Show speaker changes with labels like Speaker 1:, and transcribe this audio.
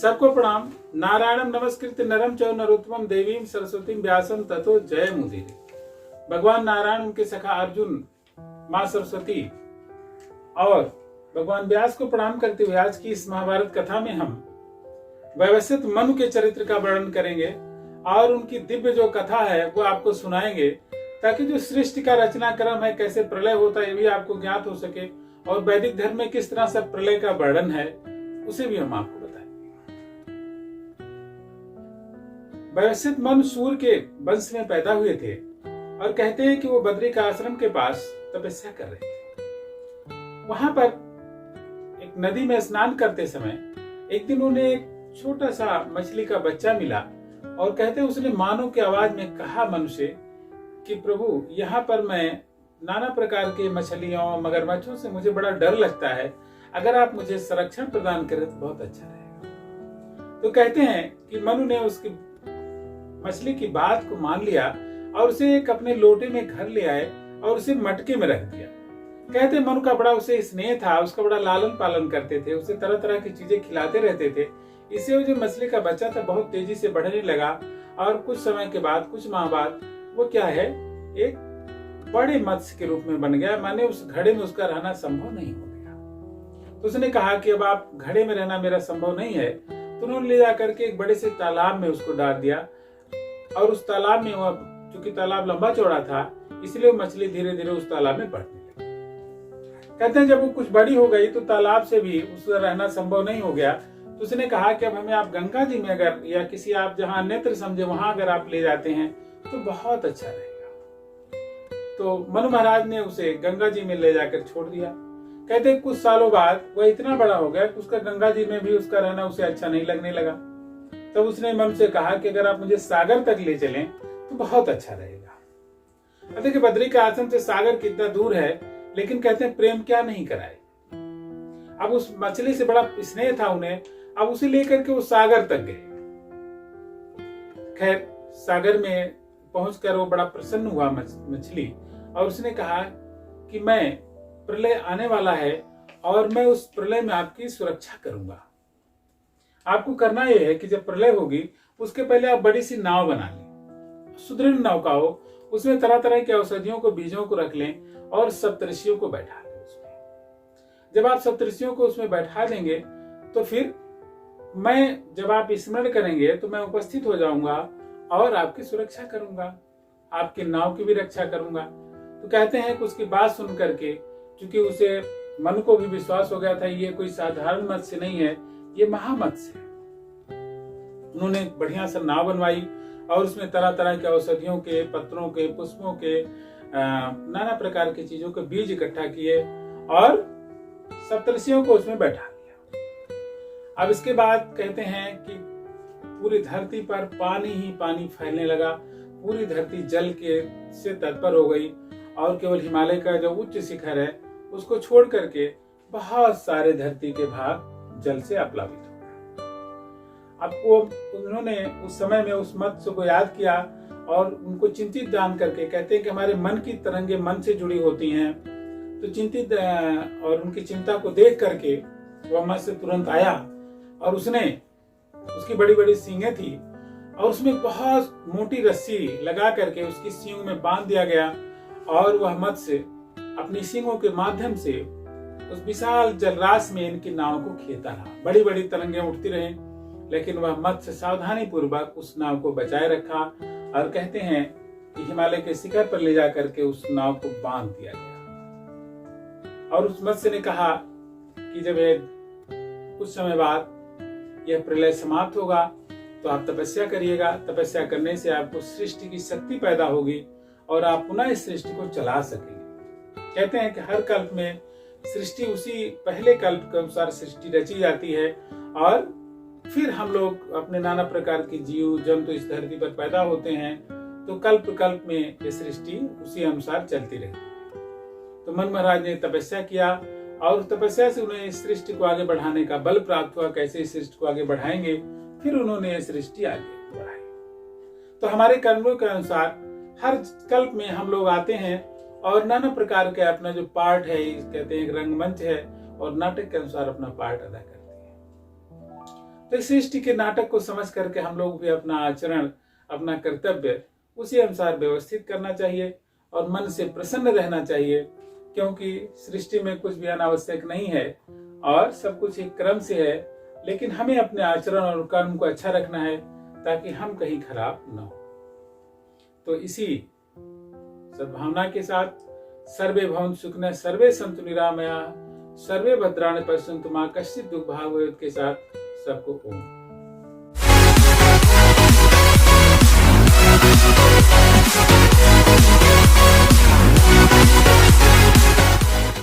Speaker 1: सबको प्रणाम। नारायणम नमस्कृत्य नरम चैव नरोत्तमम देवीं सरस्वतीं व्यासं ततो जयमुदीरये। भगवान नारायण, उनके सखा अर्जुन, माँ सरस्वती और भगवान व्यास को प्रणाम करते हुए आज की इस महाभारत कथा में हम व्यवस्थित मनु के चरित्र का वर्णन करेंगे और उनकी दिव्य जो कथा है वो आपको सुनाएंगे, ताकि जो सृष्टि का रचना क्रम है, कैसे प्रलय होता है, ये भी आपको ज्ञात हो सके और वैदिक धर्म में किस तरह से प्रलय का वर्णन है उसे भी हम आपको बताएंगे। व्यवस्थित मनु सूर्य के वंश में पैदा हुए थे और कहते हैं कि वो बद्री का आश्रम के पास तपस्या कर रहे थे। वहां पर एक नदी में स्नान करते समय एक दिन उन्हें एक छोटा सा मछली का बच्चा मिला और कहते हैं उसने मानव की आवाज में कहा मनु से कि प्रभु, यहाँ पर मैं नाना प्रकार के मछलियों मगरमच्छों से मुझे बड़ा डर लगता है, अगर आप मुझे संरक्षण प्रदान करें तो बहुत अच्छा रहेगा। तो कहते हैं कि मनु ने उसकी मछली की बात को मान लिया और उसे एक अपने लोटे में घर ले आए और उसे मटके में रख दिया। कहते मनु का बड़ा उसे स्नेह था, उसका बड़ा लालन पालन करते थे, उसे तरह तरह की चीजें खिलाते रहते थे। इससे वो जो मछली का बच्चा था बहुत तेजी से बढ़ने लगा और कुछ समय के बाद, कुछ माह बाद वो क्या है, एक बड़े मत्स्य के रूप में बन गया। माने उस घड़े में उसका रहना संभव नहीं हो गया। तो उसने कहा कि अब आप घड़े में रहना मेरा संभव नहीं है। तो उन्होंने ले जाकर के एक बड़े से तालाब में उसको डाल दिया और उस तालाब में वह, चूंकि तालाब लंबा चौड़ा था, इसलिए वो मछली धीरे धीरे उस तालाब में बढ़ने लगी। कहते हैं जब वो कुछ बड़ी हो गई तो तालाब से भी उसका रहना संभव नहीं हो गया। तो उसने कहा कि अब हमें आप गंगा जी में अगर या किसी आप जहां नेत्र समझे वहां अगर आप ले जाते हैं तो बहुत अच्छा रहेगा। तो मनु महाराज ने उसे गंगा जी में ले जाकर छोड़ दिया। कहते कुछ सालों बाद वह इतना बड़ा हो गया कि उसका गंगा जी में भी उसका रहना उसे अच्छा नहीं लगने लगा। तब उसने मनु से कहा कि अगर आप मुझे सागर तक ले चलें तो बहुत अच्छा रहेगा। देखिए बद्री के आश्रम से सागर कितना दूर है, लेकिन कहते हैं प्रेम क्या नहीं कराए। अब उस मछली से बड़ा स्नेह था उन्हें, अब उसे लेकर के वो सागर तक गए। खैर सागर में पहुंचकर वो बड़ा प्रसन्न हुआ मछली और उसने कहा कि मैं, प्रलय आने वाला है और मैं उस प्रलय में आपकी सुरक्षा करूंगा। आपको करना यह है कि जब प्रलय होगी उसके पहले आप बड़ी सी नाव बना लें, सुदृढ़ नौका हो, उसमें तरह तरह की औषधियों को, बीजों को रख लें और सप्तऋषियों को बैठा लें उसमें। जब आप सप्तऋषियों को उसमें बैठा देंगे तो फिर मैं, जब आप स्मरण करेंगे तो मैं उपस्थित हो जाऊंगा और आपकी सुरक्षा करूंगा, आपकी नाव की भी रक्षा करूंगा। तो कहते हैं कि उसकी बात सुन करके, क्योंकि उसे मन को भी विश्वास हो गया था ये कोई साधारण मत्स्य नहीं है, ये महामत्स्य है। उन्होंने बढ़िया सा नाव बनवाई और उसमें तरह तरह के औषधियों के, पत्रों के, पुष्पों के, नाना प्रकार की चीजों के बीज इकट्ठा किए और सप्तऋषियों को उसमें बैठा दिया। अब इसके बाद कहते हैं कि पूरी धरती पर पानी ही पानी फैलने लगा। पूरी धरती जल के से तत्पर हो गई और केवल हिमालय का जो उच्च शिखर है उसको छोड़ करके बहुत सारे धरती के भाग जल से अप्लावित हो गए। अब उन्होंने उस समय में उस मत्स्य को याद किया और उनको चिंतित जान करके, कहते हैं कि हमारे मन की तरंगे मन से जुड़ी होती हैं, तो चिंतित और उनकी चिंता को देख करके वह मत्स्य तुरंत आया और उसकी बड़ी बड़ी सींगें थी और उसमें बहुत मोटी रस्सी लगा करके उसकी सींगों में बांध दिया गया और वह मत्स्य अपनी सींगों के माध्यम से उस विशाल जलराशि में इनकी नाव को खेता रहा। बड़ी बड़ी तरंगें उठती रहीं, लेकिन वह मत्स्य सावधानी पूर्वक उस नाव को बचाए रखा और कहते हैं कि हिमालय के शिखर पर ले जाकर के उस नाव को बांध दिया गया। और उस मत्स्य ने कहा कि जब कुछ समय बाद यह प्रलय समाप्त होगा तो आप तपस्या करिएगा। तपस्या करने से आपको सृष्टि की शक्ति पैदा होगी और आप पुनः इस सृष्टि को चला सकेंगे। कहते हैं कि हर कल्प में सृष्टि उसी पहले कल्प के अनुसार सृष्टि रची जाती है और फिर हम लोग अपने नाना प्रकार के जीव जंतु इस धरती पर पैदा होते हैं, तो कल्प कल्प में ये सृष्टि उसी अनुसार चलती रहती है। तो मनु महाराज ने तपस्या किया और तपस्या से उन्हें इस सृष्टि को आगे बढ़ाने का बल प्राप्त हुआ। कैसे इस सृष्टि को आगे बढ़ाएंगे, फिर उन्होंने ये सृष्टि आगे बढ़ाई। तो हमारे कर्मों के अनुसार हर कल्प में हम लोग आते हैं और नाना प्रकार के अपना जो पार्ट है, कहते हैं रंगमंच है, और नाटक के अनुसार अपना पार्ट अदा करते हैं। तो इस सृष्टि के नाटक को समझ करके हम लोग भी अपना आचरण, अपना कर्तव्य उसी अनुसार व्यवस्थित करना चाहिए और मन से प्रसन्न रहना चाहिए, क्योंकि सृष्टि में कुछ भी अनावश्यक नहीं है और सब कुछ एक क्रम से है। लेकिन हमें अपने आचरण और कर्म को अच्छा रखना है ताकि हम कहीं खराब न हो। तो इसी सद्भावना के साथ सर्वे भवन्तु सुखिनः, सर्वे सन्तु निरामयाः, सर्वे भद्राणि पश्यन्तु मा कश्चित् दुःखभाग् भवेत् के साथ सबको ओम।